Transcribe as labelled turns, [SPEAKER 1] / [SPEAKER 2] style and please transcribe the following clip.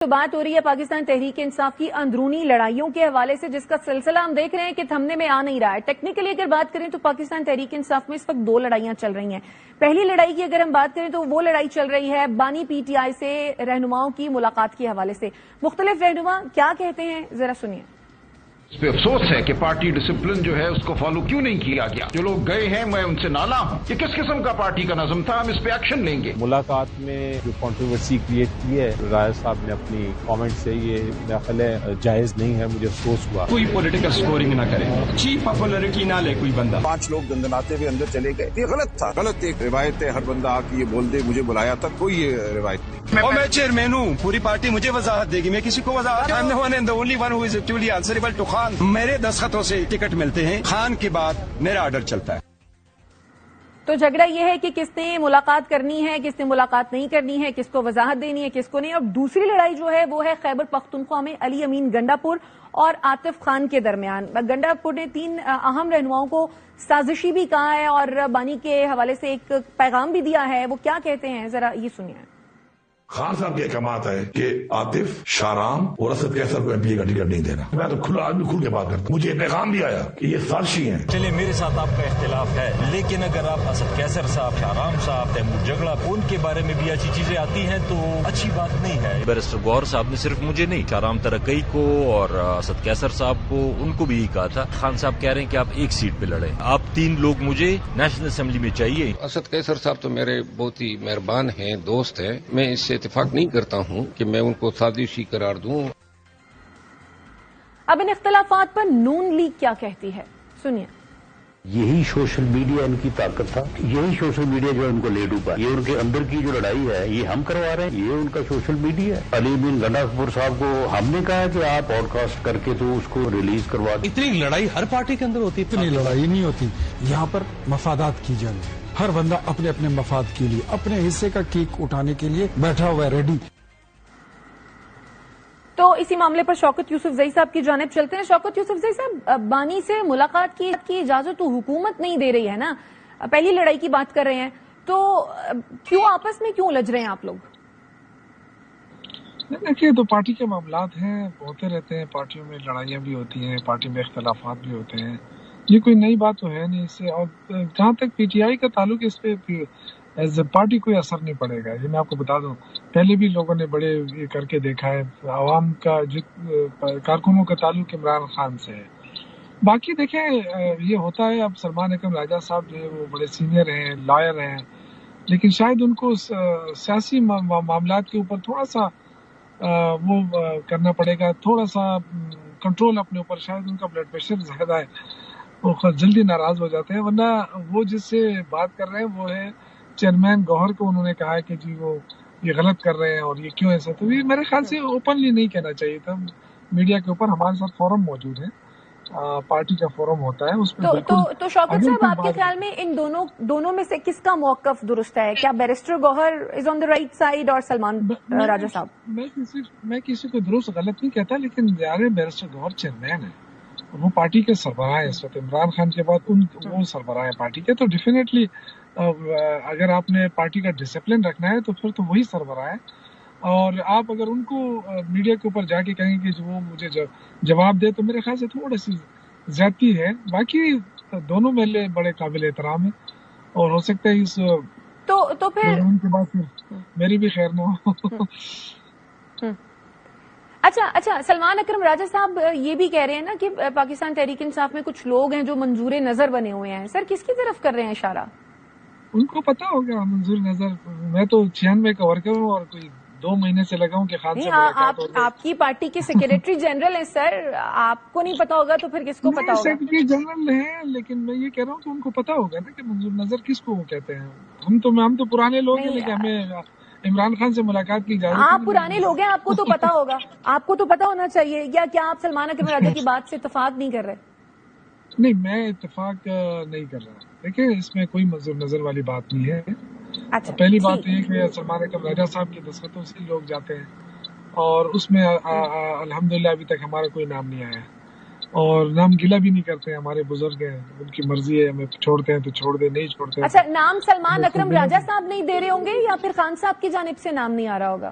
[SPEAKER 1] تو بات ہو رہی ہے پاکستان تحریک انصاف کی اندرونی لڑائیوں کے حوالے سے، جس کا سلسلہ ہم دیکھ رہے ہیں کہ تھمنے میں آ نہیں رہا ہے۔ ٹیکنیکلی اگر بات کریں تو پاکستان تحریک انصاف میں اس وقت 2 لڑائیاں چل رہی ہیں۔ پہلی لڑائی کی اگر ہم بات کریں تو وہ لڑائی چل رہی ہے بانی پی ٹی آئی سے رہنماؤں کی ملاقات کے حوالے سے۔ مختلف رہنما کیا کہتے ہیں ذرا سنیے۔
[SPEAKER 2] اس پہ افسوس ہے کہ پارٹی ڈسپلن جو ہے اس کو فالو کیوں نہیں کیا گیا۔ جو لوگ گئے ہیں میں ان سے نالاں ہوں۔ یہ کس قسم کا پارٹی کا نظم تھا؟ ہم اس پہ ایکشن لیں گے۔
[SPEAKER 3] ملاقات میں جو کنٹروورسی کریٹ کی ہے راجہ صاحب نے اپنی کامنٹ سے، یہ میرا خیال ہے جائز نہیں ہے، مجھے افسوس ہوا۔
[SPEAKER 4] کوئی پولیٹیکل سکورنگ نہ کرے، چیپ پاپولرٹی نہ لے کوئی بندہ۔
[SPEAKER 5] 5 لوگ دندناتے ہوئے اندر چلے گئے، یہ غلط تھا، غلط ایک روایت ہے۔ ہر بندہ آ کے یہ بول دے مجھے بلایا تھا، کوئی یہ روایت نہیں۔
[SPEAKER 4] اور میں چیئرمین ہوں، پوری پارٹی مجھے وضاحت دے گی، میں کسی کو وضاحت I'm the one and the only one who is actually answerable to Khan. میرے دستخطوں سے ٹکٹ ملتے ہیں، خان کے بعد میرا آرڈر چلتا ہے۔
[SPEAKER 1] تو جھگڑا یہ ہے کہ کس نے ملاقات کرنی ہے، کس نے ملاقات نہیں کرنی ہے، کس کو وضاحت دینی ہے، کس کو نہیں۔ اور دوسری لڑائی جو ہے وہ ہے خیبر پختونخوا میں علی امین گنڈا پور اور عاطف خان کے درمیان۔ گنڈا پور نے 3 اہم رہنماؤں کو سازشی بھی کہا ہے اور بانی کے حوالے سے ایک پیغام بھی دیا ہے۔ وہ کیا کہتے ہیں ذرا یہ سنیے۔
[SPEAKER 6] خان صاحب کے احکامات ہے کہ عاطف، شارام اور اسد کیسر کو MP کا ٹکٹ نہیں دینا۔ میں تو کھلا آدمی کھل کے بات کرتا ہوں۔ مجھے پیغام بھی آیا کہ یہ سازشی ہیں۔
[SPEAKER 7] چلے میرے ساتھ آپ کا اختلاف ہے، لیکن اگر آپ اسد کیسر صاحب، شارام صاحب، تیمور جگڑا ان کے بارے میں بھی اچھی چیزیں آتی ہیں تو اچھی بات نہیں ہے۔
[SPEAKER 8] بیرسٹر گوہر صاحب نے صرف مجھے نہیں، شارام ترکئی کو اور اسد کیسر صاحب کو، ان کو بھی یہی کہا تھا۔ خان صاحب کہہ رہے ہیں کہ آپ ایک سیٹ پہ لڑیں، آپ 3 لوگ مجھے نیشنل اسمبلی میں چاہیے۔
[SPEAKER 9] اسد کیسر صاحب تو میرے بہت ہی مہربان ہیں، دوست ہیں، میں اس سے اتفاق نہیں کرتا ہوں کہ میں ان کو سازشی قرار دوں۔
[SPEAKER 1] اب ان اختلافات پر نون لیگ کیا کہتی ہے، سنیے۔
[SPEAKER 10] یہی سوشل میڈیا ان کی طاقت تھا، یہی سوشل میڈیا جو ان کو لے ڈوبا۔ یہ ان کے اندر کی جو لڑائی ہے یہ ہم کروا رہے ہیں، یہ ان کا سوشل میڈیا ہے۔ علی امین گنڈا پور صاحب کو ہم نے کہا کہ آپ پوڈ کاسٹ کر کے تو اس کو ریلیز کروا دیں۔
[SPEAKER 11] اتنی لڑائی ہر پارٹی کے اندر ہوتی ہے؟ اتنی لڑائی نہیں ہوتی، یہاں پر مفادات کی جنگ ہے۔ ہر بندہ اپنے اپنے مفاد کے لیے، اپنے حصے کا کیک اٹھانے کے لیے بیٹھا ہوا ہے، ریڈی۔
[SPEAKER 1] تو اسی معاملے پر شوکت یوسف زئی صاحب کی جانب چلتے ہیں۔ شوکت یوسف زئی صاحب، بانی سے ملاقات کی اجازت تو حکومت نہیں دے رہی ہے نا، پہلی لڑائی کی بات کر رہے ہیں، تو کیوں آپس میں کیوں الجھ رہے ہیں آپ لوگ؟
[SPEAKER 12] دیکھیے، تو پارٹی کے معاملات ہیں، ہوتے رہتے ہیں، پارٹیوں میں لڑائیاں بھی ہوتی ہیں، پارٹی میں اختلافات بھی ہوتے ہیں، یہ کوئی نئی بات تو ہے نہیں اس سے۔ اور جہاں تک پی ٹی آئی کا تعلق، اس پہ ایز اے پارٹی کوئی اثر نہیں پڑے گا۔ یہ میں آپ کو بتا دوں، پہلے بھی لوگوں نے بڑے یہ کر کے دیکھا ہے، عوام کا کارکنوں کا تعلق عمران خان سے ہے۔ باقی دیکھیں، یہ ہوتا ہے، اب سلمان اکرم راجہ صاحب جو ہے وہ بڑے سینئر ہیں، لائر ہیں، لیکن شاید ان کو سیاسی معاملات کے اوپر تھوڑا سا وہ کرنا پڑے گا، تھوڑا سا کنٹرول اپنے اوپر۔ شاید ان کا بلڈ پریشر زیادہ ہے، وہ جلدی ناراض ہو جاتے ہیں، ورنہ وہ جس سے بات کر رہے ہیں وہ ہے چیئرمین گوہر کو۔ انہوں نے کہا ہے کہ جی وہ یہ غلط کر رہے ہیں اور یہ کیوں ایسا، تو یہ میرے خیال سے اوپنلی نہیں کہنا چاہیے تھا۔ میڈیا کے اوپر ہمارے ساتھ فورم موجود ہے، پارٹی کا فورم ہوتا ہے، اس میں
[SPEAKER 1] تو شوکت صاحب، آپ کے خیال میں ان دونوں میں سے کس کا موقف درست ہے؟ کیا barrister Gohar is on the right side اور سلمان راجہ صاحب؟
[SPEAKER 12] میں کسی کو درست غلط نہیں کہتا، لیکن بیرسٹر گوہر چیئرمین ہے، وہ پارٹی کے سربراہ ہیں اس وقت۔ عمران خان کے بعد وہ سربراہ ہے پارٹی کے، تو ڈیفینیٹلی اگر آپ نے پارٹی کا ڈسپلن رکھنا ہے تو پھر تو وہی سربراہ ہے۔ اور آپ اگر ان کو میڈیا کے اوپر جا کے کہیں کہ وہ مجھے جواب دے، تو میرے خیال سے تھوڑی سی زیادتی ہے۔ باقی دونوں میلے بڑے قابل احترام ہیں، اور ہو سکتا ہے اس
[SPEAKER 1] تو پھر
[SPEAKER 12] ان کے بعد پھر میری بھی خیر نہ ہو۔
[SPEAKER 1] اچھا، سلمان اکرم راجہ صاحب یہ بھی کہہ رہے ہیں نا کہ پاکستان تحریک انصاف میں کچھ لوگ ہیں جو منظور نظر بنے ہوئے ہیں۔ سر، کس کی طرف کر رہے ہیں اشارہ؟
[SPEAKER 12] ان کو پتا ہوگا منظور نظر۔ میں تو 96 کا ورکر ہوں اور کوئی 2 مہینے سے لگا ہوں کہ خان سے ملاقات ہو گئی۔
[SPEAKER 1] آپ کی پارٹی کے سیکریٹری جنرل ہیں سر، آپ کو نہیں پتا ہوگا تو پھر کس کو پتا ہوگا؟
[SPEAKER 12] سیکریٹری جنرل ہیں، لیکن میں یہ کہہ رہا ہوں کہ ان کو پتا ہوگا نا کہ منظور نظر کس کو وہ کہتے ہیں۔ ہم تو پرانے لوگ ہیں، لیکن ہمیں عمران خان سے ملاقات کی اجازت۔
[SPEAKER 1] آپ پرانے لوگ ہیں، آپ کو تو پتا ہوگا، آپ کو تو پتا ہونا چاہیے۔ یا کیا آپ سلمان اکرم راجہ کی بات سے اتفاق نہیں کر رہے؟
[SPEAKER 12] نہیں، میں اتفاق نہیں کر رہا۔ دیکھیں، اس میں کوئی منظور نظر والی بات نہیں ہے۔ پہلی بات یہ کہ سلمان اکرم راجہ صاحب کے دستخطوں سے لوگ جاتے ہیں، اور اس میں الحمدللہ ابھی تک ہمارا کوئی نام نہیں آیا، اور نام گلا بھی نہیں کرتے ہیں۔ ہمارے بزرگ ہیں، ان کی مرضی ہے، ہمیں چھوڑتے ہیں تو چھوڑ دیں، نہیں چھوڑتے۔
[SPEAKER 1] اچھا، نام سلمان اکرم راجہ صاحب نہیں دے رہے ہوں گے یا پھر خان صاحب کی جانب سے نام نہیں آ رہا ہوگا؟